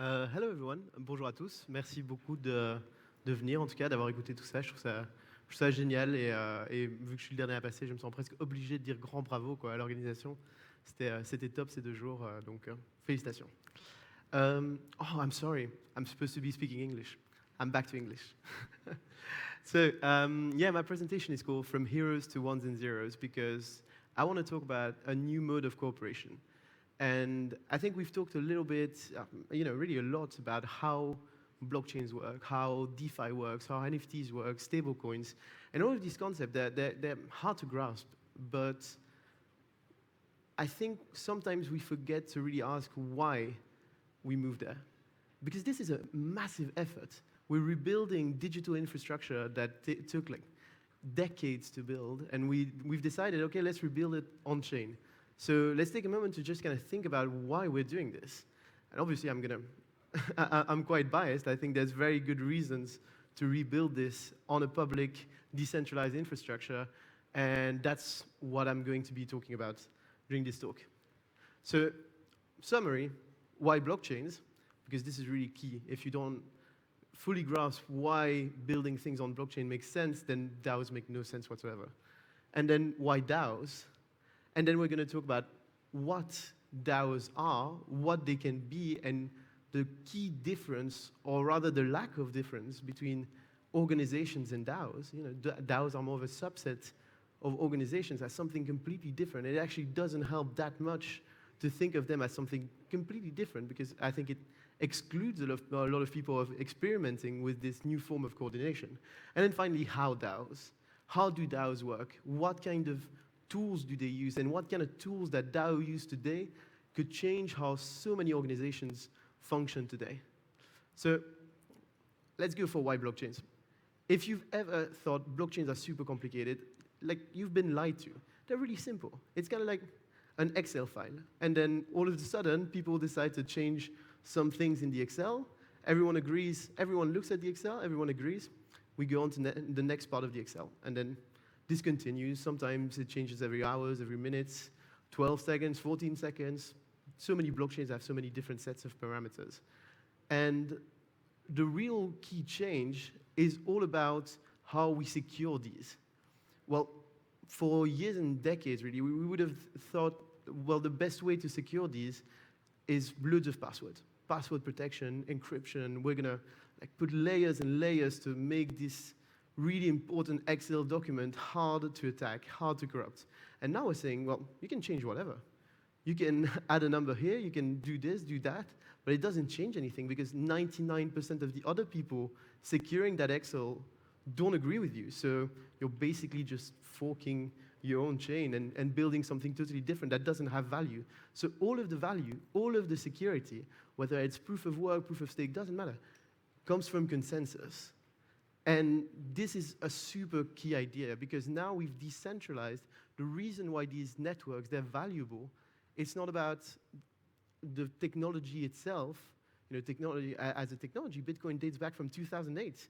Hello everyone, bonjour à tous. Merci beaucoup de venir, en tout cas, d'avoir écouté tout ça. Je trouve ça génial et vu que je suis le dernier à passer, je me sens presque obligé de dire grand bravo quoi, à l'organisation. C'était top ces 2 jours, donc félicitations. Oh, I'm sorry, I'm supposed to be speaking English. I'm back to English. Yeah, my presentation is called From Heroes to Ones and Zeros because I want to talk about a new mode of cooperation. And I think we've talked a little bit, really a lot about how blockchains work, how DeFi works, how NFTs work, stablecoins, and all of these concepts, they're hard to grasp. But I think sometimes we forget to really ask why we moved there. Because this is a massive effort. We're rebuilding digital infrastructure that took like decades to build, and we've decided, okay, let's rebuild it on-chain. So let's take a moment to just kind of think about why we're doing this. And obviously, I'm quite biased. I think there's very good reasons to rebuild this on a public, decentralized infrastructure, and that's what I'm going to be talking about during this talk. So, summary, why blockchains? Because this is really key. If you don't fully grasp why building things on blockchain makes sense, then DAOs make no sense whatsoever. And then why DAOs? And then we're going to talk about what DAOs are, what they can be, and the key difference, or rather the lack of difference, between organizations and DAOs. DAOs are more of a subset of organizations as something completely different. It actually doesn't help that much to think of them as something completely different, because I think it excludes a lot of people of experimenting with this new form of coordination. And then finally, how DAOs? How do DAOs work? What kind of tools do they use, and what kind of tools that DAO use today could change how so many organizations function today? So let's go for why blockchains. If you've ever thought blockchains are super complicated, like you've been lied to. They're really simple. It's kind of like an Excel file, and then all of a sudden people decide to change some things in the Excel. Everyone agrees, everyone looks at the Excel, everyone agrees. We go on to the next part of the Excel, and then this continues. Sometimes it changes every hours, every minutes, 12 seconds, 14 seconds. So many blockchains have so many different sets of parameters. And the real key change is all about how we secure these. Well, for years and decades, really, we would have thought, well, the best way to secure these is loads of passwords. Password protection, encryption. We're going to put layers and layers to make this really important Excel document hard to attack, hard to corrupt. And now we're saying, well, you can change whatever. You can add a number here, you can do this, do that, but it doesn't change anything because 99% of the other people securing that Excel don't agree with you. So you're basically just forking your own chain and building something totally different that doesn't have value. So all of the value, all of the security, whether it's proof of work, proof of stake, doesn't matter, comes from consensus. And this is a super key idea because now we've decentralized. The reason why these networks, they're valuable, it's not about the technology itself. Technology as a technology, Bitcoin dates back from 2008.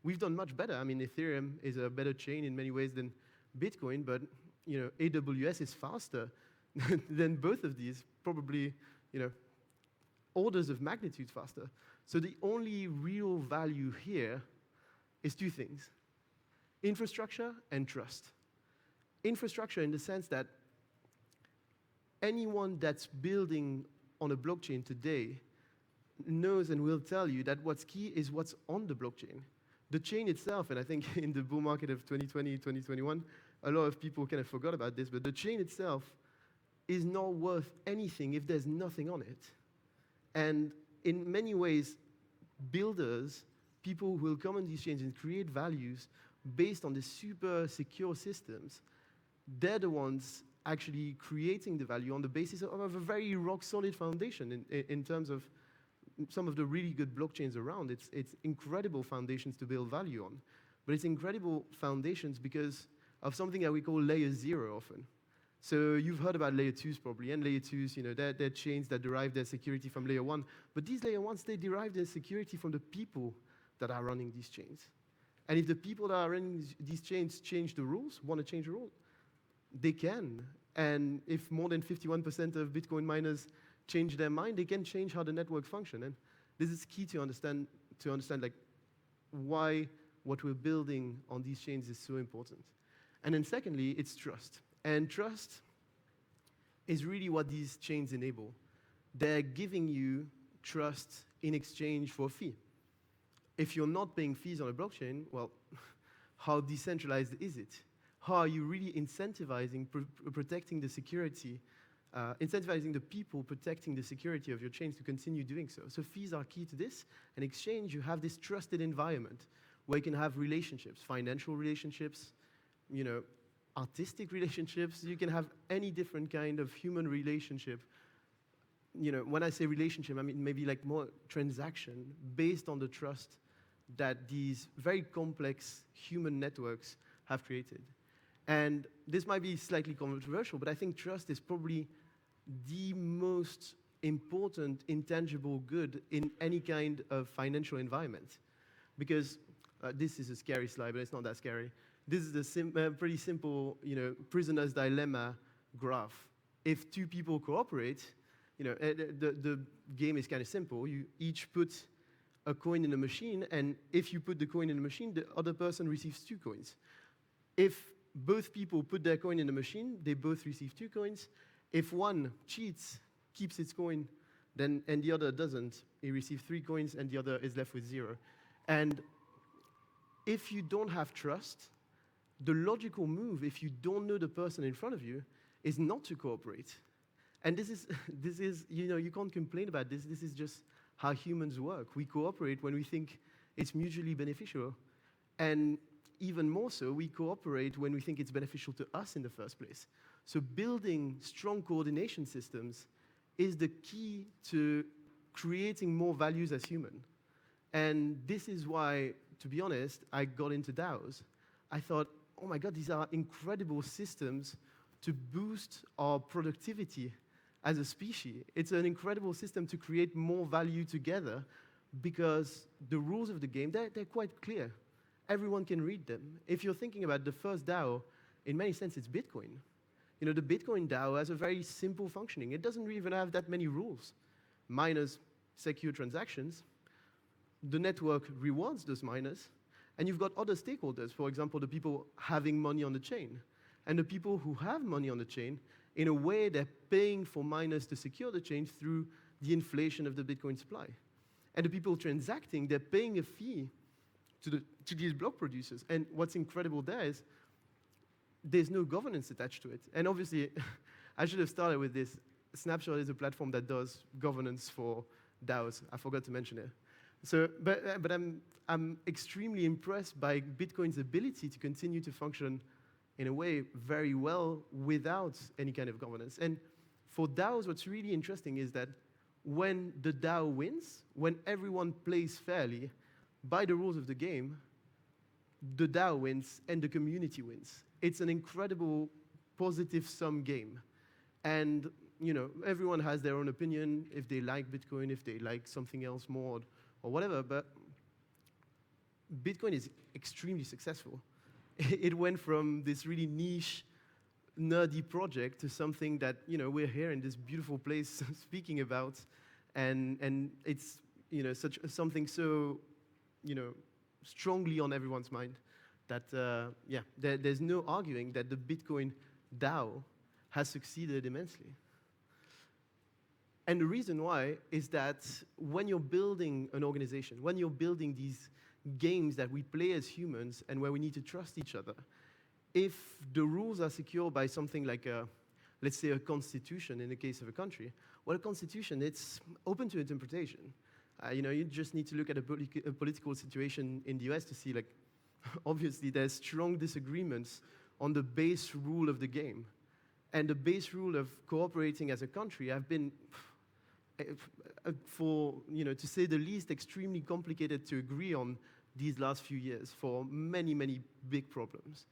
We've done much better. I mean, Ethereum is a better chain in many ways than Bitcoin, but AWS is faster than both of these, probably orders of magnitude faster. So the only real value here is 2 things: infrastructure and trust. Infrastructure in the sense that anyone that's building on a blockchain today knows and will tell you that what's key is what's on the blockchain. The chain itself, and I think in the bull market of 2020, 2021, a lot of people kind of forgot about this, but the chain itself is not worth anything if there's nothing on it. And in many ways, builders, people who will come on these chains and create values based on the super secure systems, they're the ones actually creating the value on the basis of a very rock-solid foundation in terms of some of the really good blockchains around. It's incredible foundations to build value on. But it's incredible foundations because of something that we call layer 0 often. So you've heard about layer 2s probably, and layer 2s, they're chains that derive their security from layer 1. But these layer 1s, they derive their security from the people that are running these chains. And if the people that are running these chains change the rules, want to change the rule, they can. And if more than 51% of Bitcoin miners change their mind, they can change how the network functions. This is key to understand like why what we're building on these chains is so important. And then secondly, it's trust. And trust is really what these chains enable. They're giving you trust in exchange for a fee. If you're not paying fees on a blockchain, well, how decentralized is it? How are you really incentivizing protecting the security, incentivizing the people protecting the security of your chains to continue doing so? So fees are key to this. In exchange, you have this trusted environment where you can have relationships, financial relationships, artistic relationships. You can have any different kind of human relationship. When I say relationship, I mean maybe like more transaction based on the trust that these very complex human networks have created. And this might be slightly controversial, but I think trust is probably the most important intangible good in any kind of financial environment. Because this is a scary slide, but it's not that scary. This is a pretty simple, prisoner's dilemma graph. If two people cooperate, the game is kind of simple. You each put a coin in a machine, and if you put the coin in the machine, the other person receives 2 coins. If both people put their coin in the machine, they both receive 2 coins. If one cheats, keeps its coin, and the other doesn't, he receives 3 coins, and the other is left with 0. And if you don't have trust, the logical move, if you don't know the person in front of you, is not to cooperate. And this is, you can't complain about this. This is just how humans work. We cooperate when we think it's mutually beneficial. And even more so, we cooperate when we think it's beneficial to us in the first place. So building strong coordination systems is the key to creating more values as human. And this is why, to be honest, I got into DAOs. I thought, oh my God, these are incredible systems to boost our productivity as a species. It's an incredible system to create more value together because the rules of the game, they're quite clear. Everyone can read them. If you're thinking about the first DAO, in many sense, it's Bitcoin. The Bitcoin DAO has a very simple functioning. It doesn't even have that many rules. Miners secure transactions. The network rewards those miners. And you've got other stakeholders, for example, the people having money on the chain. And the people who have money on the chain, in a way, they're paying for miners to secure the chain through the inflation of the Bitcoin supply. And the people transacting, they're paying a fee to these block producers. And what's incredible there is there's no governance attached to it. And obviously, I should have started with this. Snapshot is a platform that does governance for DAOs. I forgot to mention it. So, but I'm extremely impressed by Bitcoin's ability to continue to function in a way very well without any kind of governance. And for DAOs, what's really interesting is that when the DAO wins, when everyone plays fairly, by the rules of the game, the DAO wins and the community wins. It's an incredible positive sum game. And everyone has their own opinion, if they like Bitcoin, if they like something else more, or whatever, but Bitcoin is extremely successful. It went from this really niche, nerdy project to something that we're here in this beautiful place speaking about, and it's something so strongly on everyone's mind that there's no arguing that the Bitcoin DAO has succeeded immensely. And the reason why is that when you're building an organization, when you're building these games that we play as humans and where we need to trust each other, if the rules are secured by something like let's say a constitution in the case of a country, well, a constitution, it's open to interpretation. You just need to look at a political situation in the US to see, like, obviously there's strong disagreements on the base rule of the game. And the base rule of cooperating as a country have been, to say the least, extremely complicated to agree on these last few years for many, many big problems.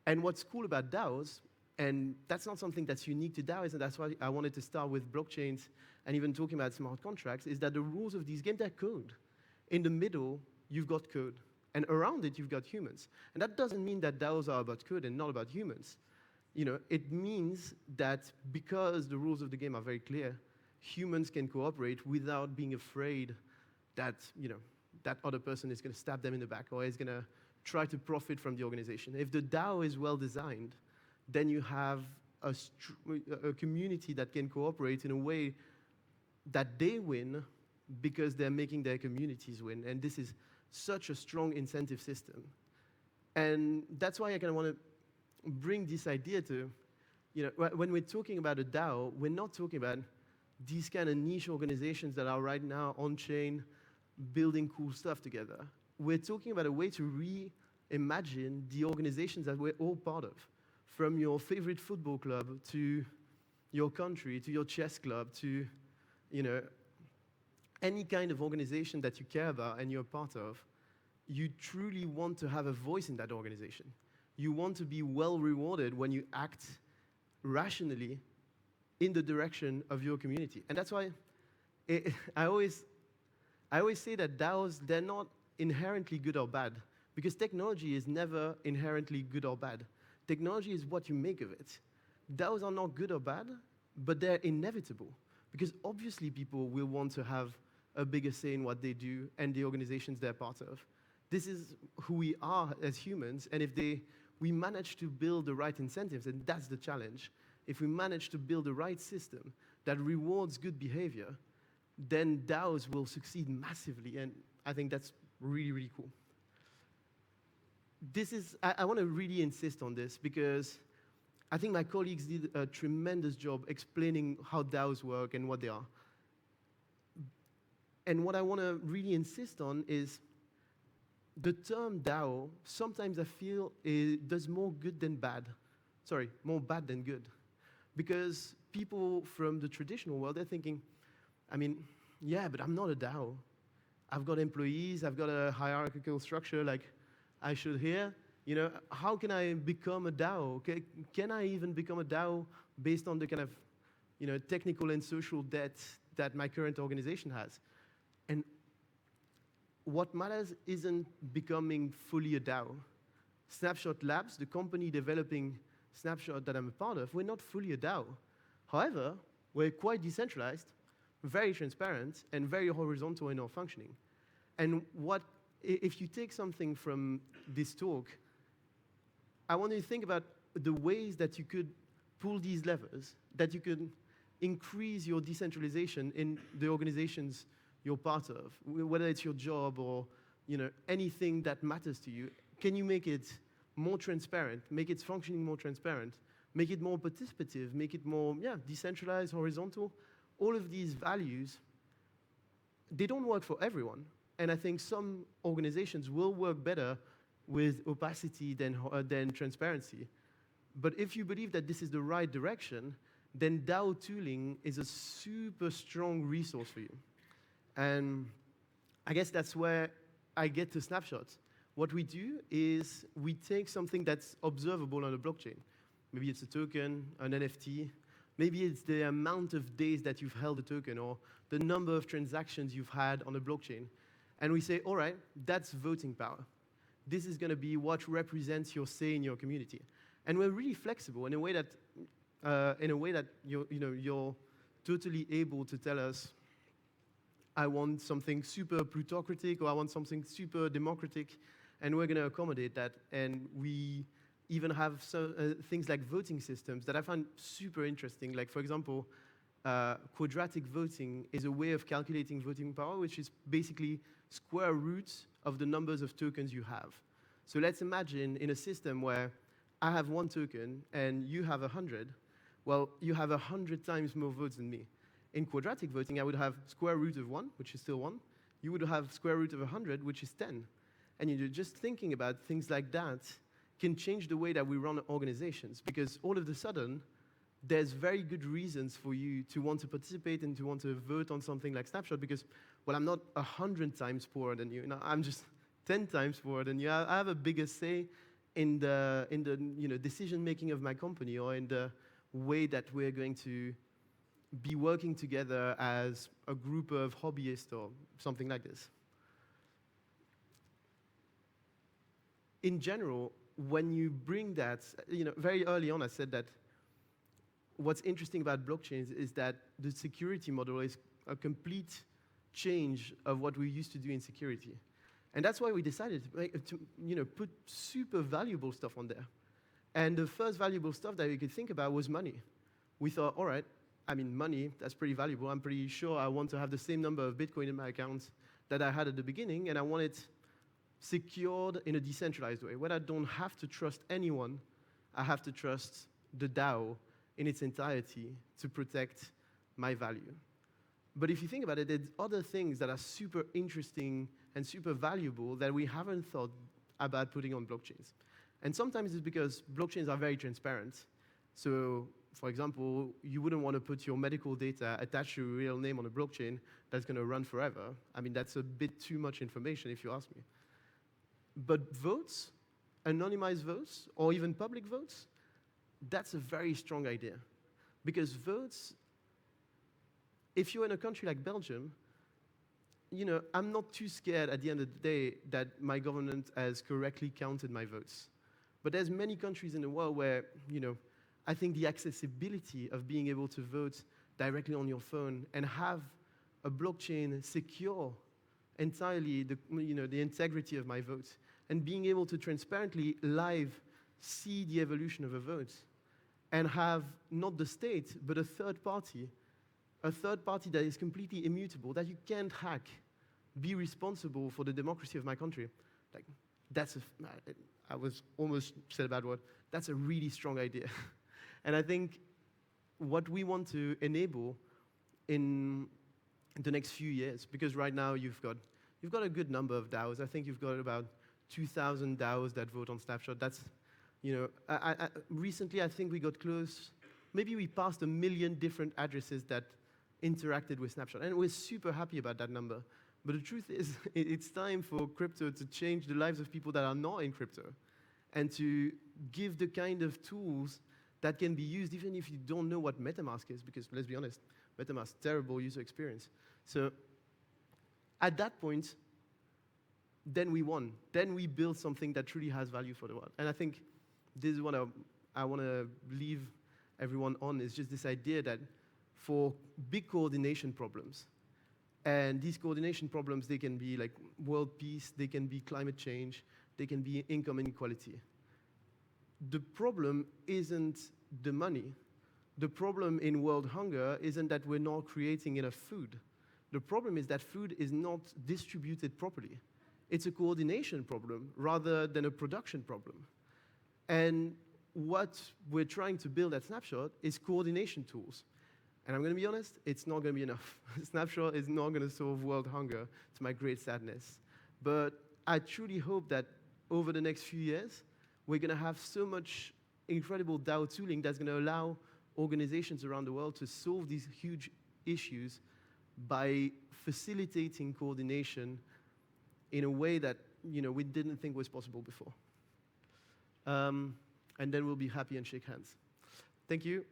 And what's cool about DAOs, and that's not something that's unique to DAOs, and that's why I wanted to start with blockchains and even talking about smart contracts, is that the rules of these games, they're code. In the middle, you've got code. And around it, you've got humans. And that doesn't mean that DAOs are about code and not about humans. It means that because the rules of the game are very clear, humans can cooperate without being afraid that, that other person is going to stab them in the back or is going to try to profit from the organization. If the DAO is well designed, then you have a community that can cooperate in a way that they win because they're making their communities win. And this is such a strong incentive system. And that's why I kind of want to bring this idea to, when we're talking about a DAO, we're not talking about these kind of niche organizations that are right now on-chain building cool stuff together. We're talking about a way to reimagine the organizations that we're all part of, from your favorite football club to your country, to your chess club, to any kind of organization that you care about and you're part of. You truly want to have a voice in that organization. You want to be well rewarded when you act rationally in the direction of your community. And that's why I always say that DAOs, they're not inherently good or bad, because technology is never inherently good or bad. Technology is what you make of it. DAOs are not good or bad, but they're inevitable, because obviously people will want to have a bigger say in what they do and the organizations they're part of. This is who we are as humans, and if we manage to build the right incentives, and that's the challenge, if we manage to build the right system that rewards good behavior, then DAOs will succeed massively, and I think that's really, really cool. I want to really insist on this, because I think my colleagues did a tremendous job explaining how DAOs work and what they are. And what I want to really insist on is the term DAO, sometimes I feel it does more good than bad. Sorry, more bad than good. Because people from the traditional world, they're thinking, yeah, but I'm not a DAO. I've got employees, I've got a hierarchical structure like I should here. How can I become a DAO? Can I even become a DAO based on the kind of, technical and social debt that my current organization has? And what matters isn't becoming fully a DAO. Snapshot Labs, the company developing Snapshot that I'm a part of, we're not fully a DAO. However, we're quite decentralized, very transparent, and very horizontal in our functioning. And if you take something from this talk, I want you to think about the ways that you could pull these levers, that you could increase your decentralization in the organizations you're part of, whether it's your job or anything that matters to you. Can you make it more transparent, make its functioning more transparent, make it more participative, make it more decentralized, horizontal? All of these values, they don't work for everyone. And I think some organizations will work better with opacity than transparency. But if you believe that this is the right direction, then DAO tooling is a super strong resource for you. And I guess that's where I get to Snapshots. What we do is we take something that's observable on a blockchain. Maybe it's a token, an NFT. Maybe it's the amount of days that you've held a token or the number of transactions you've had on a blockchain. And we say, all right, that's voting power. This is going to be what represents your say in your community. And we're really flexible in a way that, you're totally able to tell us, I want something super plutocratic or I want something super democratic, and we're going to accommodate that. And we even have things like voting systems that I find super interesting. Like, for example, quadratic voting is a way of calculating voting power, which is basically square roots of the numbers of tokens you have. So let's imagine in a system where I have 1 token and you have 100. Well, you have 100 times more votes than me. In quadratic voting, I would have square root of 1, which is still 1. You would have square root of 100, which is 10. And you're just thinking about things like that can change the way that we run organizations, because all of a sudden, there's very good reasons for you to want to participate and to want to vote on something like Snapshot, because, well, I'm not 100 times poorer than you. I'm just 10 times poorer than you. I have a bigger say in the decision-making of my company, or in the way that we're going to be working together as a group of hobbyists or something like this. In general, when you bring that, very early on I said that what's interesting about blockchains is that the security model is a complete change of what we used to do in security. And that's why we decided to put super valuable stuff on there. And the first valuable stuff that we could think about was money. We thought, all right, I mean, money, that's pretty valuable. I'm pretty sure I want to have the same number of Bitcoin in my account that I had at the beginning, and I want it secured in a decentralized way, where I don't have to trust anyone. I have to trust the DAO in its entirety to protect my value. But if you think about it, there's other things that are super interesting and super valuable that we haven't thought about putting on blockchains. And sometimes it's because blockchains are very transparent. So, for example, you wouldn't want to put your medical data attached to your real name on a blockchain that's going to run forever. I mean, that's a bit too much information, if you ask me. But votes, anonymized votes, or even public votes, that's a very strong idea. Because votes, if you're in a country like Belgium, I'm not too scared at the end of the day that my government has correctly counted my votes. But there's many countries in the world where, I think the accessibility of being able to vote directly on your phone and have a blockchain secure entirely the integrity of my vote, and being able to transparently live see the evolution of a vote, and have not the state, but a third party that is completely immutable, that you can't hack, be responsible for the democracy of my country. Like, I was almost said a bad word. That's a really strong idea. And I think what we want to enable in the next few years, because right now you've got a good number of DAOs. I think you've got about 2,000 DAOs that vote on Snapshot. That's, recently I think we got close, maybe we passed 1 million different addresses that interacted with Snapshot, and we're super happy about that number. But the truth is, it's time for crypto to change the lives of people that are not in crypto, and to give the kind of tools that can be used even if you don't know what MetaMask is, because let's be honest, MetaMask, terrible user experience. So at that point, then we won. Then we built something that truly has value for the world. And I think this is what I want to leave everyone on, is just this idea that for big coordination problems, and these coordination problems, they can be like world peace, they can be climate change, they can be income inequality. The problem isn't the money. The problem in world hunger isn't that we're not creating enough food. The problem is that food is not distributed properly. It's a coordination problem rather than a production problem. And what we're trying to build at Snapshot is coordination tools. And I'm going to be honest, it's not going to be enough. Snapshot is not going to solve world hunger, to my great sadness. But I truly hope that over the next few years, we're going to have so much incredible DAO tooling that's going to allow organizations around the world to solve these huge issues by facilitating coordination in a way that we didn't think was possible before. And then we'll be happy and shake hands. Thank you.